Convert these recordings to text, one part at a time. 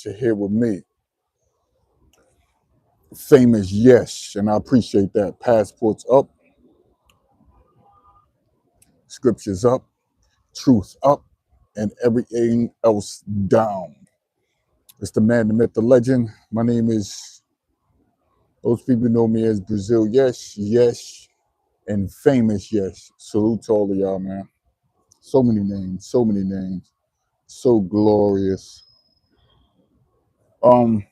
You're here with me, famous Yesh, and I appreciate that. Passports up, scriptures up, truth up, and everything else down. It's the man, the myth, the legend. My name is, most people know me as Brazil Yesh, and famous Yesh. Salute to all of y'all, man. So many names, so many names. So glorious. Um,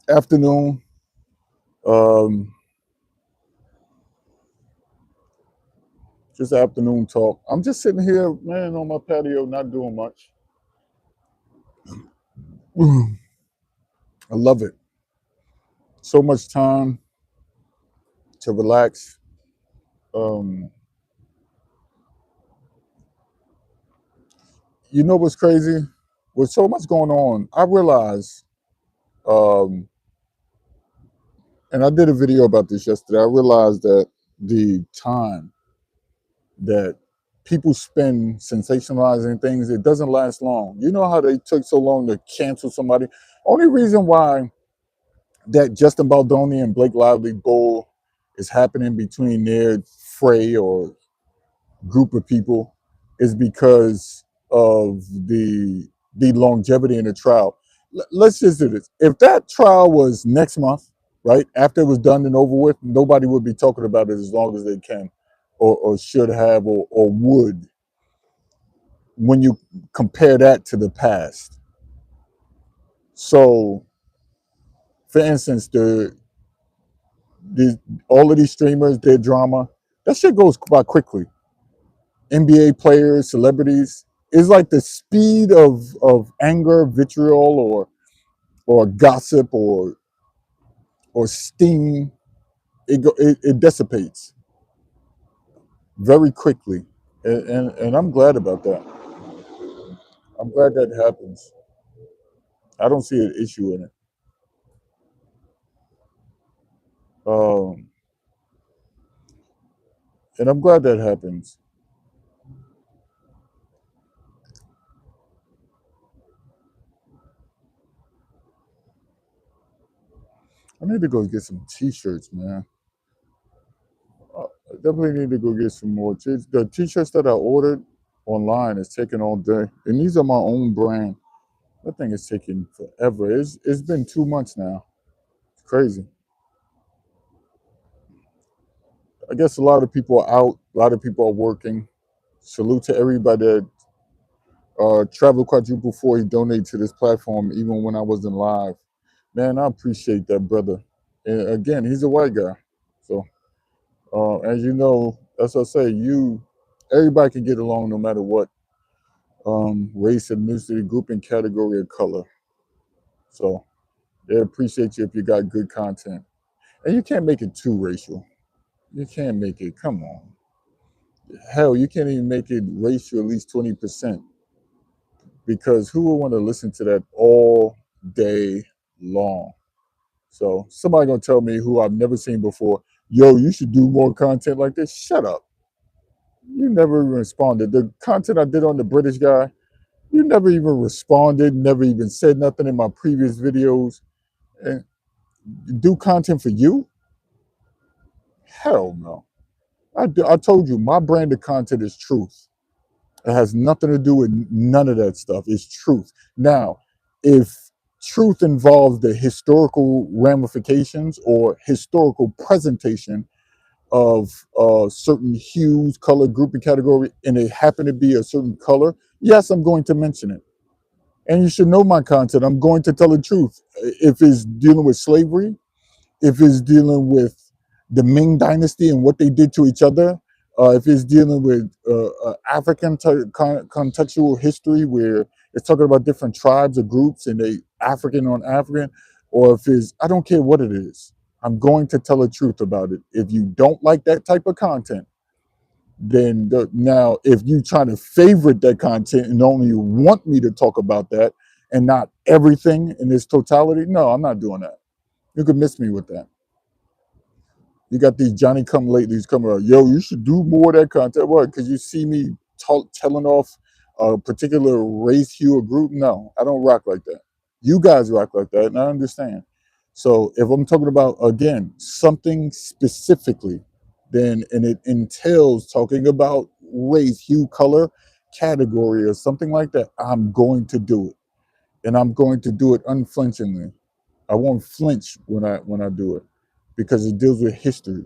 Afternoon. Um, just afternoon talk. I'm just sitting here, man, on my patio, not doing much. I love it. So much time to relax. Um, you know what's crazy? With so much going on, I realized, um, and I did a video about this yesterday. I realized that the time that people spend sensationalizing things, it doesn't last long. You know how they took so long to cancel somebody? Only reason why that Justin Baldoni and Blake Lively bull is happening between their fray or group of people is because of the longevity in the trial. Let's just do this. If that trial was next month, right, after it was done and over with, nobody would be talking about it as long as they can or should have or would when you compare that to the past. So, for instance, the all of these streamers, their drama, that shit goes by quickly. NBA players, celebrities. It's like the speed of anger, vitriol, or gossip, or steam. It dissipates very quickly, and I'm glad about that. I'm glad that happens. I don't see an issue in it, um, and I'm glad that happens. I need to go get some T-shirts, man. I definitely need to go get some more. The T-shirts that I ordered online is taking all day, and these are my own brand. That thing is taking forever. It's been 2 months now. It's crazy. I guess a lot of people are out. A lot of people are working. Salute to everybody that traveled quadruple before he donated to this platform, even when I wasn't live. Man, I appreciate that, brother. And again, he's a white guy. So, as you know, as I say, everybody can get along no matter what race, ethnicity, grouping, category, or color. So, they appreciate you if you got good content. And you can't make it too racial. You can't make it. Come on. Hell, you can't even make it racial at least 20% because who would want to listen to that all day long? So somebody gonna tell me who I've never seen before, yo, you should do more content like this. Shut up. You never even responded. The content I did on the British guy, you never even responded, never even said nothing in my previous videos. And do content for you? Hell no. I told you my brand of content is truth. It has nothing to do with none of that stuff. It's truth. Now, if truth involves the historical ramifications or historical presentation of certain hues, color, grouping category, and it happen to be a certain color, yes, I'm going to mention it. And you should know my content. I'm going to tell the truth. If it's dealing with slavery, if it's dealing with the Ming Dynasty and what they did to each other, if it's dealing with African contextual history where it's talking about different tribes or groups and they African on African, or if it's, I don't care what it is, I'm going to tell the truth about it. If you don't like that type of content, then now if you try to favorite that content and only want me to talk about that and not everything in its totality, no, I'm not doing that. You could miss me with that. You got these Johnny come latelys coming out. Yo, you should do more of that content. What? Because you see me telling off a particular race, hue, or group? No, I don't rock like that. You guys rock like that, and I understand. So if I'm talking about again something specifically, then and it entails talking about race, hue, color, category, or something like that, I'm going to do it, and I'm going to do it unflinchingly. I won't flinch when I do it because it deals with history.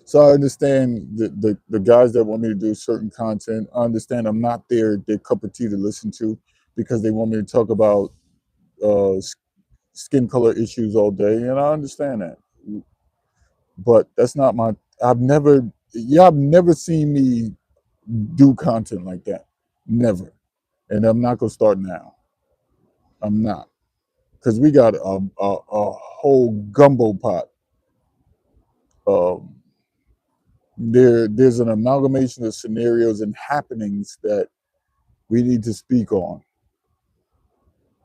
So I understand the guys that want me to do certain content. I understand I'm not their cup of tea to listen to because they want me to talk about uh, skin color issues all day, and I understand that. But that's not my. I've never seen me do content like that, never, and I'm not gonna start now. I'm not because we got a whole gumbo pot. Um, there's an amalgamation of scenarios and happenings that we need to speak on,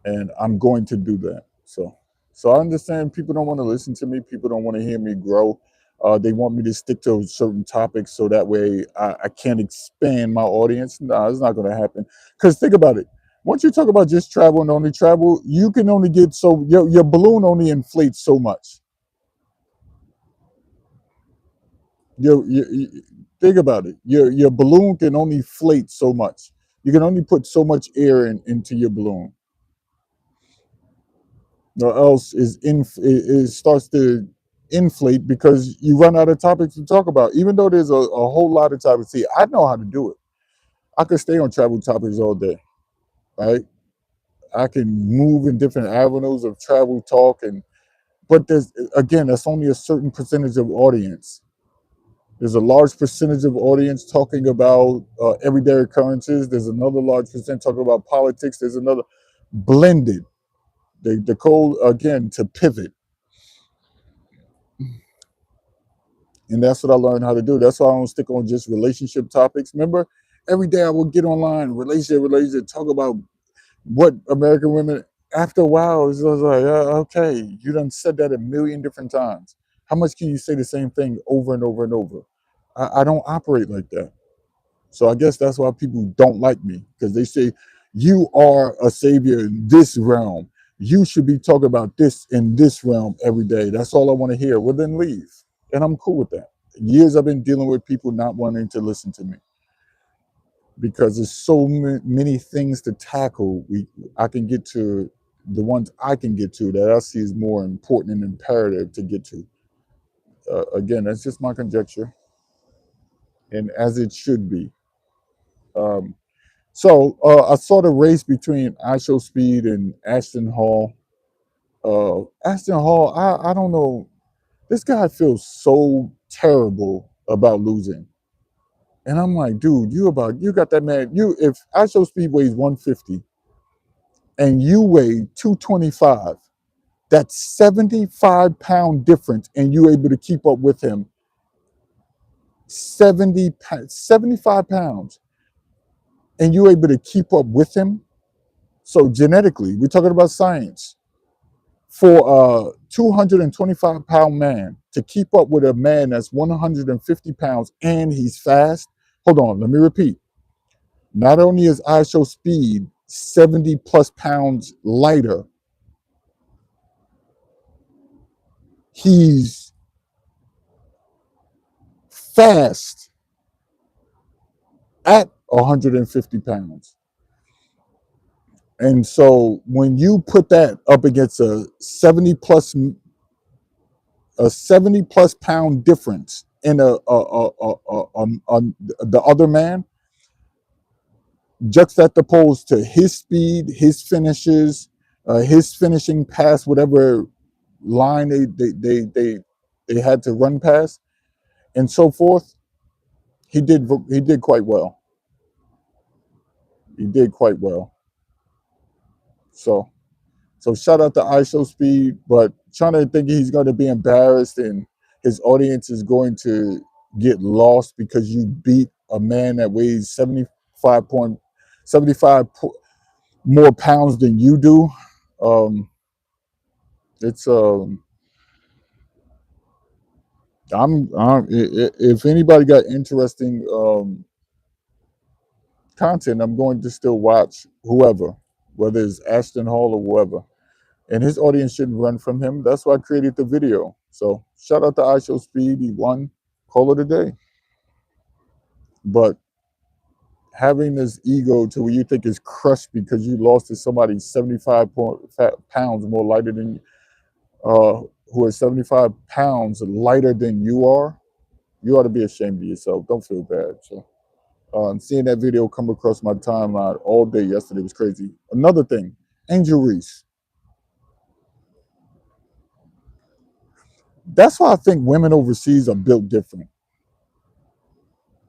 and I'm going to do that. So I understand people don't want to listen to me. People don't want to hear me grow. They want me to stick to certain topics so that way I can't expand my audience. No, it's not going to happen. Because think about it. Once you talk about just travel and only travel, you can only get so your balloon only inflates so much. Think about it. Your balloon can only inflate so much. You can only put so much air into your balloon, or else it starts to inflate because you run out of topics to talk about. Even though there's a whole lot of topics. See, I know how to do it. I could stay on travel topics all day, right? I can move in different avenues of travel talk, but there's again, that's only a certain percentage of audience. There's a large percentage of audience talking about everyday occurrences. There's another large percent talking about politics. There's another blended. The goal again to pivot, and that's what I learned how to do. That's why I don't stick on just relationship topics. Remember, every day I would get online, relationship, talk about what American women. After a while, it was like, okay, you done said that a million different times. How much can you say the same thing over and over and over? I don't operate like that. So I guess that's why people don't like me because they say you are a savior in this realm. You should be talking about this in this realm every day. That's all I want to hear. Well, then leave. And I'm cool with that. Years I've been dealing with people not wanting to listen to me because there's so many things to tackle. I can get to the ones I can get to that I see is more important and imperative to get to. Again, that's just my conjecture, and as it should be. Um, I saw the race between IShowSpeed and Ashton Hall. Ashton Hall, I don't know. This guy feels so terrible about losing. And I'm like, dude, you got that man. If IShowSpeed weighs 150 and you weigh 225, that's 75-pound difference, and you able to keep up with him. 75 pounds, and you able to keep up with him. So genetically, we're talking about science. For a 225-pound man to keep up with a man that's 150 pounds and he's fast. Hold on, let me repeat. Not only is IShowSpeed 70 plus pounds lighter, he's fast at 150 pounds. And so when you put that up against a 70 plus pound difference in the other man, juxtaposed to his speed, his finishes, his finishing past whatever line they had to run past, and so forth. He did quite well. He did quite well. So shout out to IShowSpeed, but trying to think he's going to be embarrassed and his audience is going to get lost because you beat a man that weighs 75 more pounds than you do. Um, it's if anybody got interesting content, I'm going to still watch whoever, whether it's Ashton Hall or whoever. And his audience shouldn't run from him. That's why I created the video. So shout out to iShowSpeed. He won. Call it a day. But having this ego to where you think is crushed because you lost to somebody 75 pounds more lighter than who are 75 pounds lighter than you ought to be ashamed of yourself. Don't feel bad. So seeing that video come across my timeline all day yesterday was crazy. Another thing, Angel Reese. That's why I think women overseas are built different.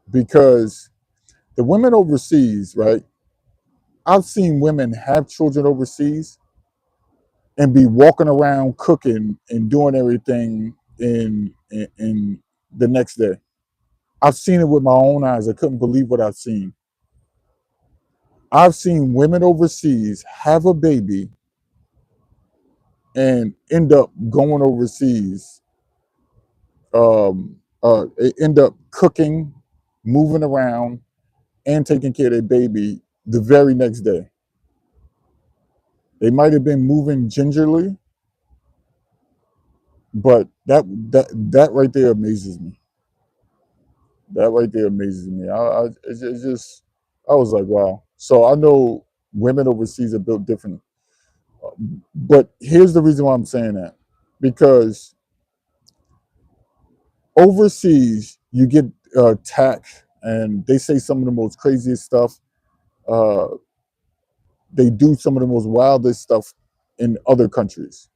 Because the women overseas, right? I've seen women have children overseas and be walking around cooking and doing everything in the next day. I've seen it with my own eyes. I couldn't believe what I've seen. I've seen women overseas have a baby and end up going overseas, end up cooking, moving around, and taking care of their baby the very next day. They might have been moving gingerly, but that right there amazes me. That right there amazes me. It's just, I was like, wow. So I know women overseas are built different. But here's the reason why I'm saying that. Because overseas, you get attacked and they say some of the most craziest stuff. Uh, they do some of the most wildest stuff in other countries.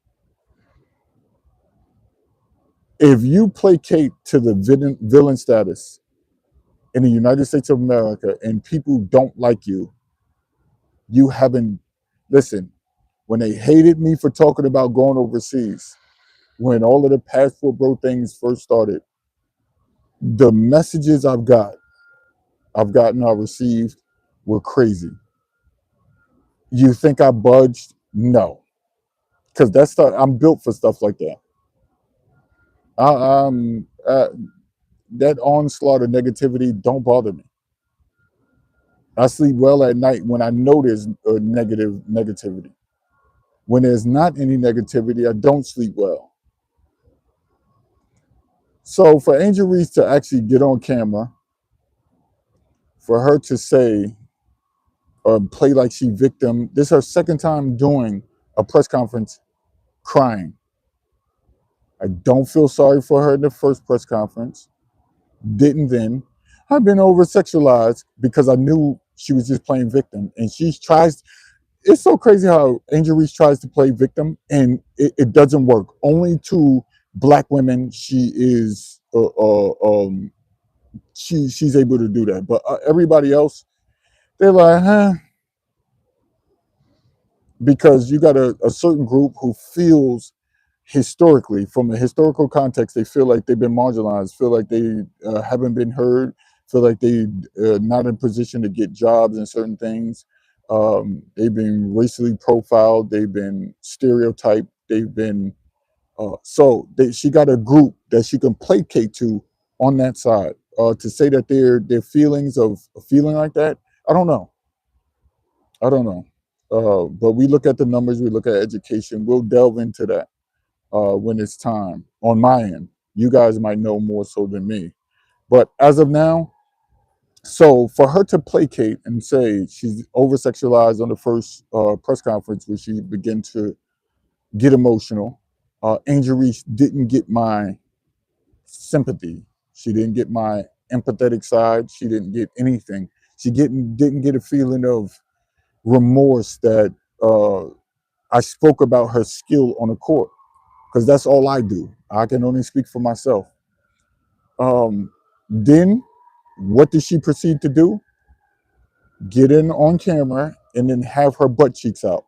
If you placate to the villain status in the United States of America and people don't like you, you haven't, listen, when they hated me for talking about going overseas, when all of the passport bro things first started, the messages I received were crazy. You think I budged? No, because that's stuff I'm built for stuff like that. That onslaught of negativity don't bother me. I sleep well at night when I know there's negativity. When there's not any negativity, I don't sleep well. So for Angel Reese to actually get on camera, for her to say or play like she victim, this is her second time doing a press conference crying. I don't feel sorry for her in the first press conference. Didn't then. I've been over sexualized because I knew she was just playing victim. And she tries, it's so crazy how Angel Reese tries to play victim and it doesn't work. Only to black women she is she's able to do that. But everybody else, they're like, huh? Because you got a certain group who feels historically, from a historical context, they feel like they've been marginalized, feel like they haven't been heard, feel like they not in position to get jobs and certain things. They've been racially profiled, they've been stereotyped, they've been she got a group that she can placate to on that side. To say that their feelings of feeling like that, I don't know. I don't know. But we look at the numbers, we look at education. We'll delve into that when it's time on my end. You guys might know more so than me. But as of now, so for her to placate and say she's over sexualized on the first press conference where she began to get emotional, Angel Reese didn't get my sympathy. She didn't get my empathetic side. She didn't get anything. She didn't get a feeling of remorse that I spoke about her skill on the court, because that's all I do. I can only speak for myself. Then what did she proceed to do? Get in on camera and then have her butt cheeks out.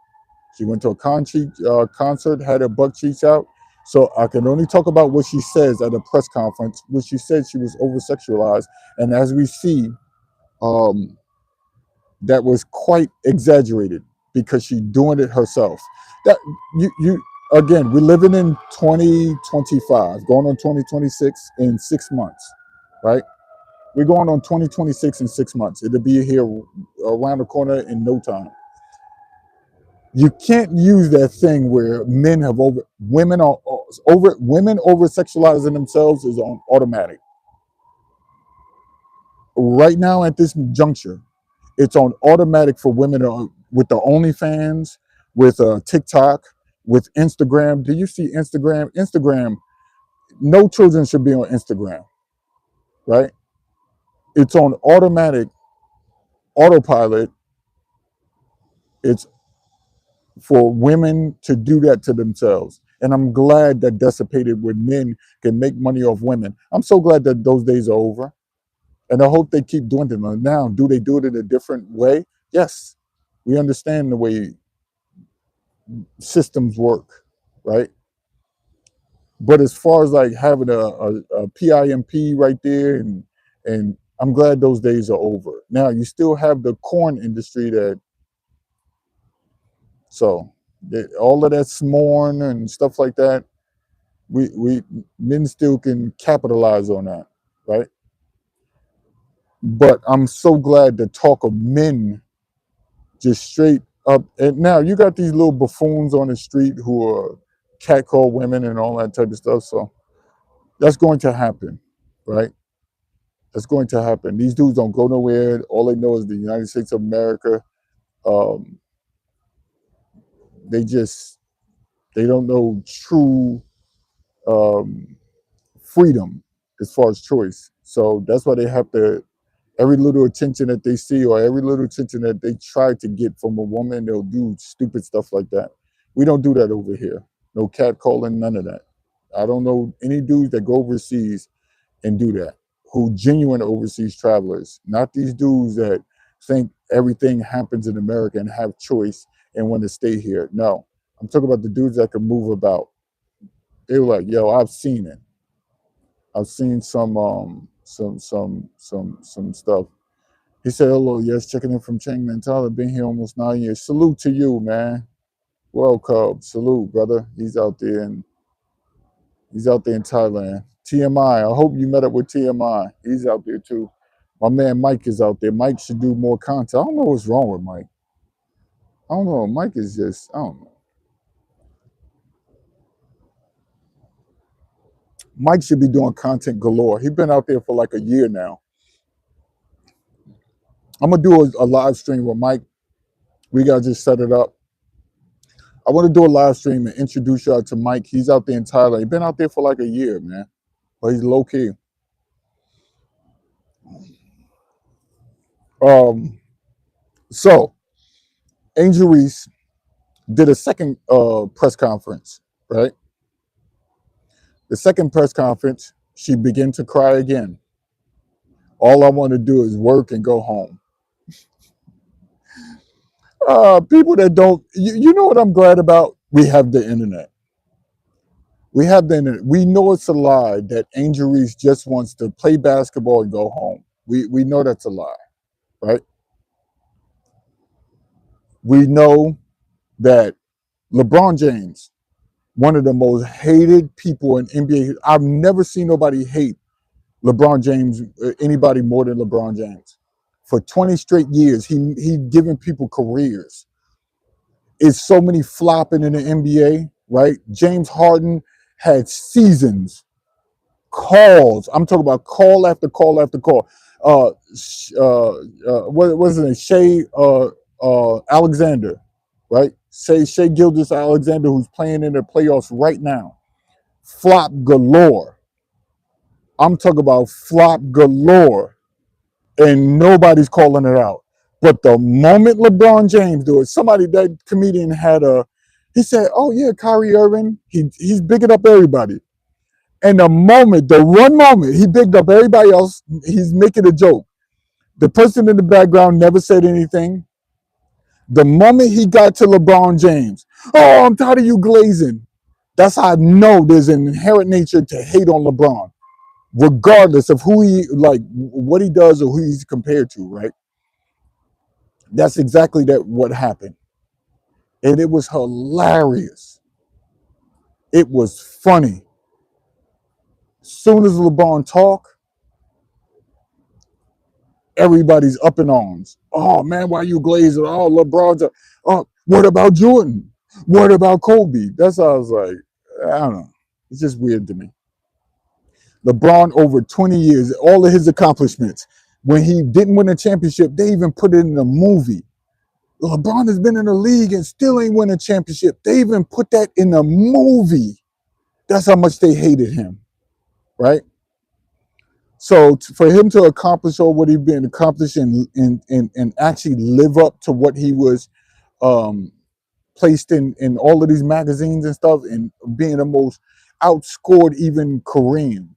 She went to a concert, had her butt cheeks out. So I can only talk about what she says at a press conference, which she said she was over sexualized. And as we see, that was quite exaggerated because she's doing it herself. That you again, we're living in 2025, going on 2026 in 6 months, right? We're going on 2026 in 6 months. It'll be here around the corner in no time. You can't use that thing where women over sexualizing themselves is on automatic. Right now at this juncture, it's on automatic for women with the OnlyFans, with TikTok, with Instagram. Do you see Instagram? Instagram, no children should be on Instagram, right? It's on automatic, autopilot. It's for women to do that to themselves. And I'm glad that dissipated where men can make money off women. I'm so glad that those days are over. And I hope they keep doing them. Now, do they do it in a different way? Yes. We understand the way systems work, right? But as far as like having a PIMP right there, and I'm glad those days are over. Now you still have the corn industry so all of that smorn and stuff like that, we men still can capitalize on that, right? But I'm so glad the talk of men just straight up. And now you got these little buffoons on the street who are catcall women and all that type of stuff. So that's going to happen, right? That's going to happen. These dudes don't go nowhere. All they know is the United States of America. Um, they don't know true freedom as far as choice. So that's why they have to, every little attention that they see or every little attention that they try to get from a woman, they'll do stupid stuff like that. We don't do that over here. No catcalling, none of that. I don't know any dudes that go overseas and do that, who genuine overseas travelers, not these dudes that think everything happens in America and have choice and want to stay here. No, I'm talking about the dudes that can move about. They were like, yo, I've seen it. I've seen some stuff. He said, hello, yes, checking in from Changman Tyler. Been here almost 9 years. Salute to you, man. Well, Cub, salute, brother. He's out there in Thailand. TMI. I hope you met up with TMI. He's out there too. My man Mike is out there. Mike should do more content. I don't know what's wrong with Mike. I don't know. Mike is just, I don't know. Mike should be doing content galore. He's been out there for like a year now. I'm gonna do a live stream with Mike. We gotta just set it up. I want to do a live stream and introduce y'all to Mike. He's out there in Thailand. He's been out there for like a year, man. But he's low key. So Angel Reese did a second press conference, right? The second press conference, she began to cry again. All I want to do is work and go home. People that don't, you know what I'm glad about? We have the internet. We have the internet. We know it's a lie that Angel Reese just wants to play basketball and go home. We know that's a lie, right? We know that LeBron James, one of the most hated people in NBA. I've never seen nobody hate LeBron James, anybody more than LeBron James. For 20 straight years, he given people careers. It's so many flopping in the NBA, right? James Harden had seasons, calls. I'm talking about call after call after call. What was it? Shea Alexander, right? Shea Gilgeous Alexander, who's playing in the playoffs right now. Flop galore. I'm talking about flop galore, and nobody's calling it out. But the moment LeBron James do it, that comedian he said, "Oh yeah, Kyrie Irving, he's bigging up everybody." And the one moment he bigged up everybody else, he's making a joke. The person in the background never said anything. The moment he got to LeBron James, oh, I'm tired of you glazing. That's how I know there's an inherent nature to hate on LeBron, regardless of what he does or who he's compared to, right? That's exactly what happened. And it was hilarious. It was funny. As soon as LeBron talked, everybody's up in arms. Oh man, why you glazing? Oh, LeBron's. Oh, what about Jordan? What about Kobe? That's how I was like, I don't know. It's just weird to me. LeBron over 20 years, all of his accomplishments. When he didn't win a championship, they even put it in a movie. LeBron has been in the league and still ain't win a championship. They even put that in a movie. That's how much they hated him, right? So for him to accomplish all what he's been accomplishing and actually live up to what he was um, placed in all of these magazines and stuff, and being the most outscored even Kareem,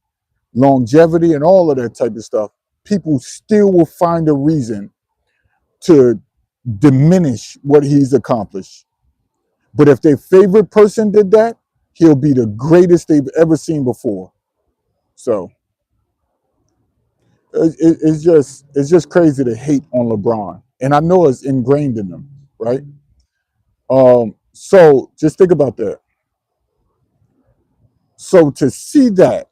longevity and all of that type of stuff, people still will find a reason to diminish what he's accomplished. But if their favorite person did that, he'll be the greatest they've ever seen before. So it's just crazy to hate on LeBron, and I know it's ingrained in them, right? So just think about that. So to see that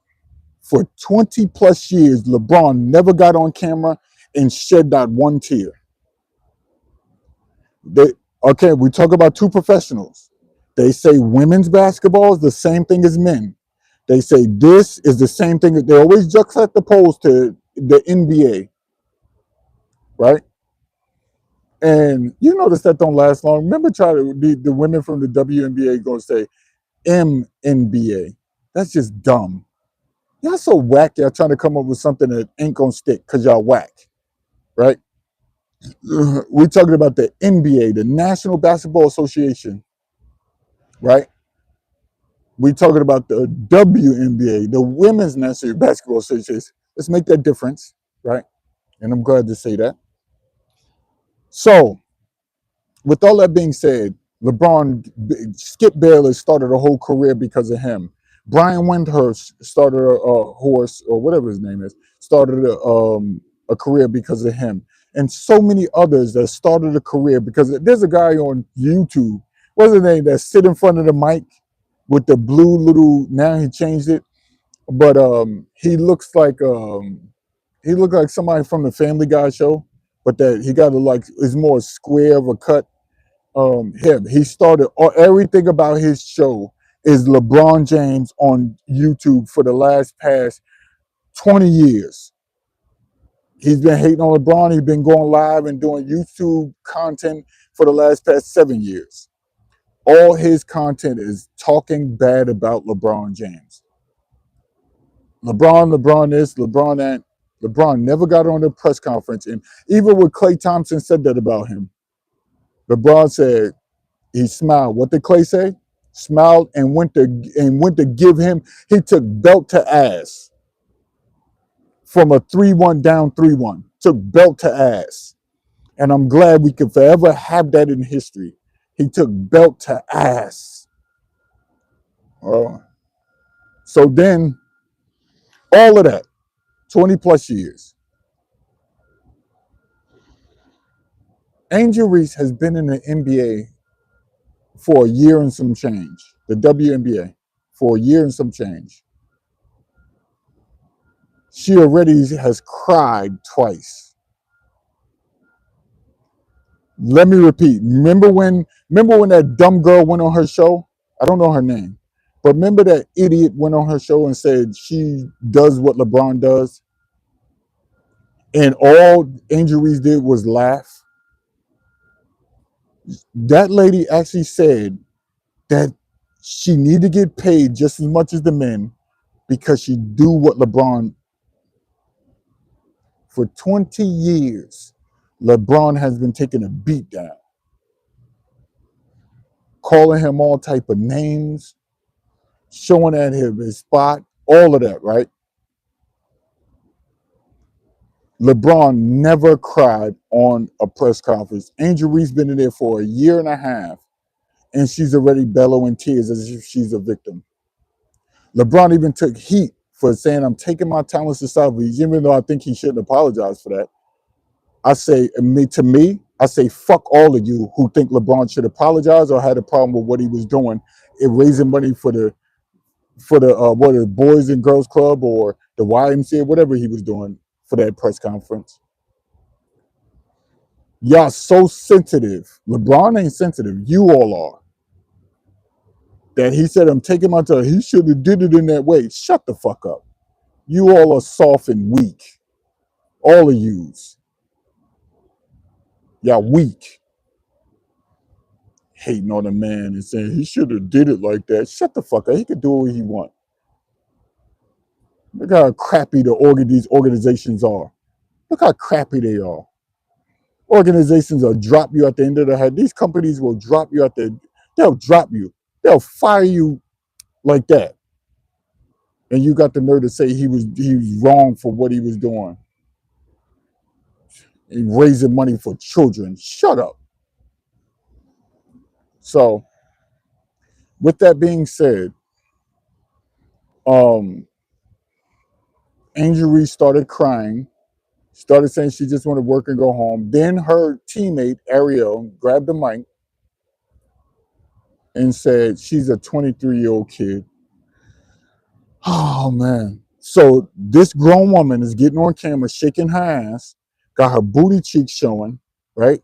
for 20 plus years, LeBron never got on camera and shed not one tear. Okay, we talk about two professionals. They say women's basketball is the same thing as men. They say this is the same thing. They always juxtapose to the NBA, right? And you notice that don't last long. Remember, the women from the WNBA going to say MNBA. That's just dumb. Y'all so whack. Y'all trying to come up with something that ain't gonna stick because y'all whack, right? We're talking about the NBA, the National Basketball Association, right? We're talking about the WNBA, the Women's National Basketball Association. Let's make that difference, right? And I'm glad to say that. So, with all that being said, Skip Bayless started a whole career because of him. Brian Windhurst started a horse, or whatever his name is, started a career because of him. And so many others that started a career because there's a guy on YouTube, what's his name, that sit in front of the mic with the blue little, now he changed it, but he looked like somebody from the Family Guy show, but that he got is more square of a cut. Him, he started everything about his show is LeBron James on YouTube for the past 20 years. He's been hating on LeBron. He's been going live and doing YouTube content for the past 7 years. All his content is talking bad about LeBron James. LeBron this, LeBron that. LeBron never got on the press conference. And even when Klay Thompson said that about him, LeBron said he smiled. What did Klay say? Smiled and went to give him. He took belt to ass from a 3-1 down 3-1. Took belt to ass. And I'm glad we can forever have that in history. He took belt to ass. So then, all of that, 20 plus years. Angel Reese has been in the NBA for a year and some change. The WNBA for a year and some change. She already has cried twice. Let me repeat. Remember when that dumb girl went on her show? I don't know her name. But remember that idiot went on her show and said she does what LeBron does? And all Angel Reese did was laugh. That lady actually said that she need to get paid just as much as the men because she do what LeBron. For 20 years, LeBron has been taking a beat down, calling him all type of names, showing at him his spot, all of that, right? LeBron never cried on a press conference. Angel Reese been in there for a year and a half, and she's already bellowing tears as if she's a victim. LeBron even took heat for saying, I'm taking my talents to salvage, even though I think he shouldn't apologize for that. I say, I say, fuck all of you who think LeBron should apologize or had a problem with what he was doing in raising money for the Boys and Girls Club or the YMCA, whatever he was doing for that press conference. Y'all so sensitive. LeBron ain't sensitive. You all are. That he said, I'm taking my time. He should have did it in that way. Shut the fuck up. You all are soft and weak. All of yous. Y'all weak. Hating on a man and saying he should have did it like that. Shut the fuck up. He could do what he want. Look how crappy these organizations are. Look how crappy they are. Organizations will drop you at the end of the head. These companies will drop you at the. They'll drop you. They'll fire you like that. And you got the nerve to say he was wrong for what he was doing. And raising money for children. Shut up. So, with that being said, Angel Reese started crying, started saying she just wanted to work and go home. Then her teammate, Ariel, grabbed the mic and said, she's a 23-year-old kid. Oh, man. So this grown woman is getting on camera, shaking her ass, got her booty cheeks showing, right?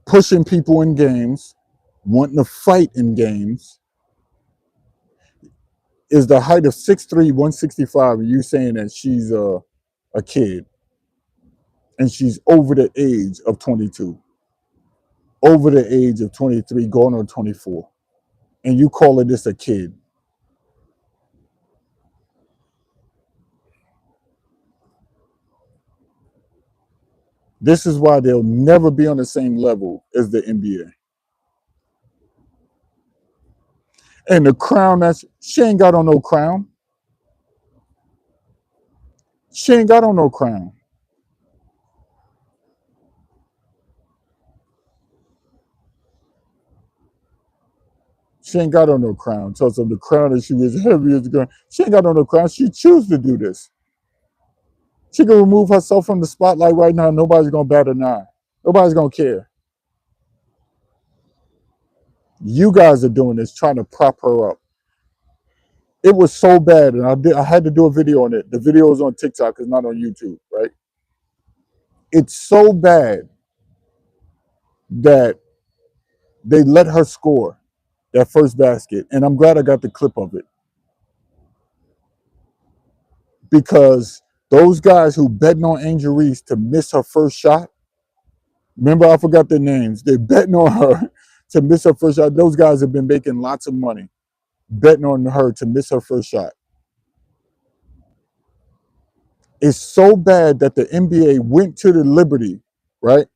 Pushing people in games, wanting to fight in games. Is the height of 6'3", 165, you saying that she's a kid and she's over the age of 22, over the age of 23, going on 24, and you calling this a kid? This is why they'll never be on the same level as the NBA. And the crown, she ain't got on no crown. She ain't got on no crown. She ain't got on no crown. So the crown that she was heavy as the ground. She ain't got on no crown. She choose to do this. She can remove herself from the spotlight right now. Nobody's gonna bat an eye. Nobody's gonna care. You guys are doing this, trying to prop her up. It was so bad, and I had to do a video on it. The video is on TikTok, it's not on YouTube, right? It's so bad that they let her score that first basket, and I'm glad I got the clip of it, because those guys who betting on Angel Reese to miss her first shot, remember I forgot their names. They're betting on her to miss her first shot. Those guys have been making lots of money betting on her to miss her first shot. It's so bad that the NBA went to the Liberty, right?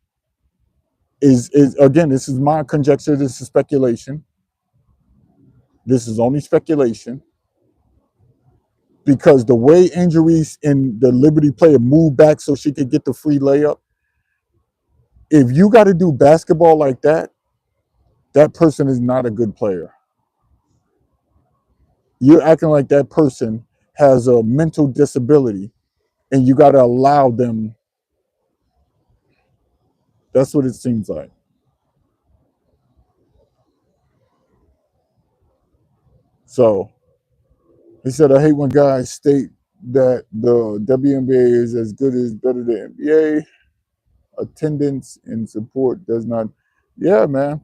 Is again, this is my conjecture, this is speculation. This is only speculation. Because the way Angel Reese and the Liberty player moved back so she could get the free layup, if you got to do basketball like that, that person is not a good player. You're acting like that person has a mental disability and you got to allow them. That's what it seems like. So he said, I hate when guys state that the WNBA is as good as better than NBA. Attendance and support does not. Yeah, man.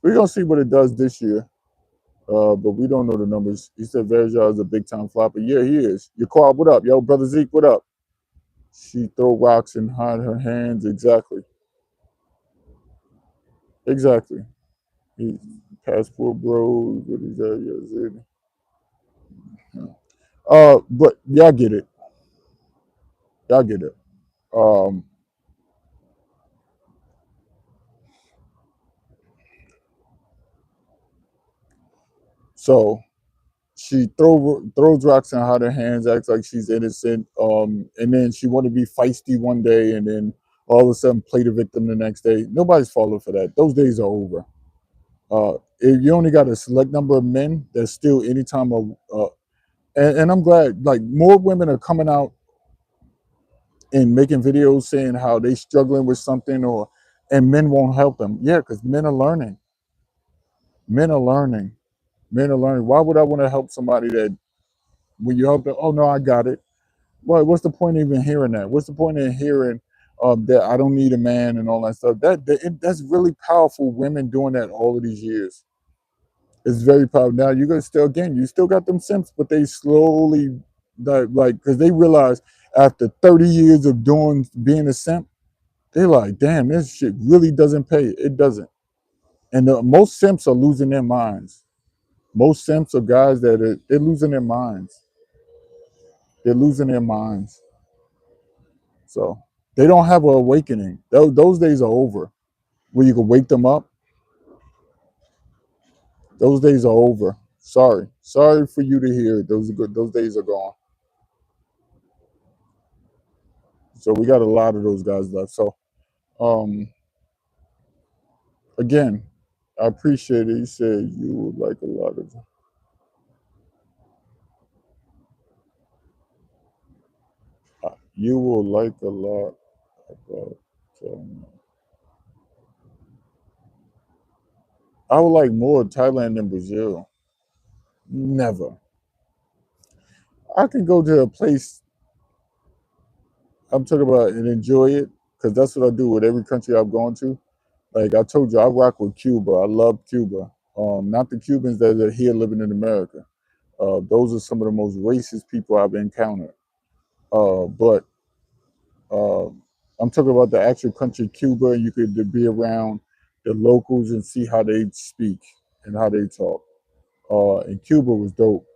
We're going to see what it does this year. But we don't know the numbers. He said Verja is a big time flopper. Yeah, he is. Your what up? Yo, brother Zeke, what up? She throw rocks and hide her hands. Exactly. Exactly. He passport bros. What is that? Yeah. But y'all get it. Y'all get it. Um, so she throws rocks and hide her hands, acts like she's innocent. And then she want to be feisty one day, and then all of a sudden play the victim the next day. Nobody's falling for that. Those days are over. If you only got a select number of men, there's still any time of, and I'm glad like more women are coming out and making videos saying how they struggling with something, or and men won't help them. Yeah, because men are learning. Men are learning. Men are learning. Why would I want to help somebody that when you help them? Oh no, I got it. Well, what's the point of even hearing that? What's the point of hearing? that I don't need a man and all that stuff. That's really powerful. Women doing that all of these years. It's very powerful. Now you're gonna still, again, you still got them simps, but they slowly, like, because they realize after 30 years of doing being a simp, they're like, damn, this shit really doesn't pay. It doesn't. And most simps are losing their minds. Most simps are guys they're losing their minds. They're losing their minds. So they don't have an awakening. Those days are over. Where you can wake them up, those days are over. Sorry for you to hear. Those are good. Those days are gone. So we got a lot of those guys left. So um, again, I appreciate it. You said you would like a lot of. You will like a lot about. I would like more Thailand than Brazil. Never. I can go to a place I'm talking about and enjoy it because that's what I do with every country I've gone to. Like I told you, I rock with Cuba. I love Cuba. Not the Cubans that are here living in America. Those are some of the most racist people I've encountered. But uh, I'm talking about the actual country, Cuba, and you could be around the locals and see how they speak and how they talk. And Cuba was dope.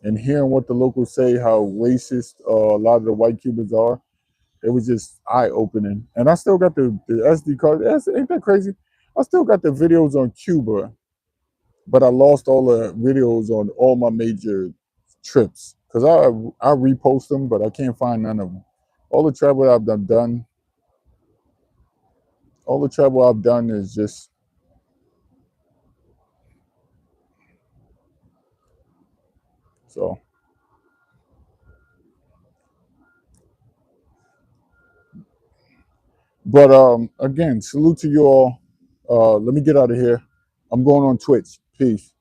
And hearing what the locals say, how racist a lot of the white Cubans are, it was just eye opening. And I still got the SD card. Ain't that crazy? I still got the videos on Cuba, but I lost all the videos on all my major trips because I repost them, but I can't find none of them. All the travel I've done, all the travel I've done is just so. But again, salute to you all. Let me get out of here. I'm going on Twitch. Peace.